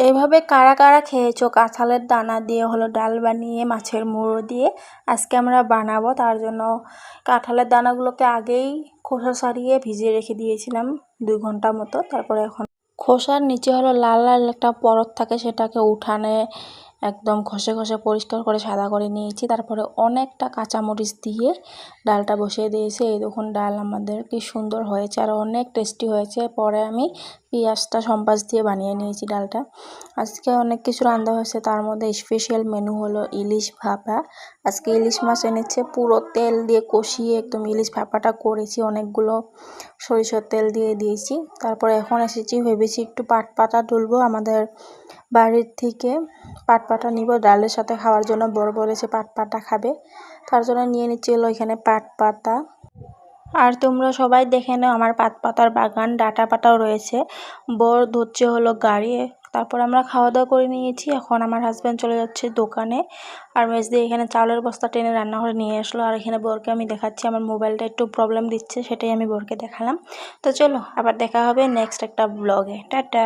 এইভাবে কারা কারা খেয়েছো কাঁঠালের দানা দিয়ে হলো ডাল বানিয়ে মাছের মুড়ো দিয়ে? আজকে আমরা বানাবো। তার জন্য কাঁঠালের দানাগুলোকে আগেই খোসা ছাড়িয়ে ভিজিয়ে রেখে দিয়েছিলাম 2 ঘন্টা মতো। তারপরে এখন খোসার নিচে হলো লাল লাল একটা পরত থাকে, সেটাকে উঠানে একদম ঘষে ঘষে পরিষ্কার করে সাদা করে নিয়েছি। তারপরে অনেকটা কাঁচামরিচ দিয়ে ডালটা বসিয়ে দিয়েছি। এই দেখুন ডাল আমাদের কি সুন্দর হয়েছে আর অনেক টেস্টি হয়েছে। পরে আমি পেঁয়াজটা সম্পাস দিয়ে বানিয়ে নিয়েছি ডালটা। আজকে অনেক কিছু রান্না হয়েছে, তার মধ্যে স্পেশাল মেনু হলো ইলিশ ভাপা। আজকে ইলিশ মাছ এনেছে, পুরো তেল দিয়ে কষিয়ে একদম ইলিশ ভাপাটা করেছি, অনেকগুলো সরিষার তেল দিয়ে দিয়েছি। তারপরে এখন এসেছি, ভেবেছি একটু পাট পাতা তুলবো আমাদের বাড়ির থেকে। পাট পাতা নিব ডালের সাথে খাওয়ার জন্য, বড় বলেছে পাট পাতা খাবে, তার জন্য নিয়ে নিচ্ছি হলো এখানে পাট পাতা। আর তোমরা সবাই দেখে নাও আমার পাট পাতার বাগান, ডাঁটা পাতাও রয়েছে। বর ধরছে হলো গাড়ি। তারপর আমরা খাওয়া দাওয়া করে নিয়েছি। এখন আমার হাজব্যান্ড চলে যাচ্ছে দোকানে, আর মেজদি এখানে চাউলের বস্তা টেনে রান্নাঘরে নিয়ে আসলো। আর এখানে বরকে আমি দেখাচ্ছি, আমার মোবাইলটা একটু প্রবলেম দিচ্ছে, সেটাই আমি বরকে দেখালাম। তো চলো আবার দেখা হবে নেক্সট একটা ব্লগে। টাটা।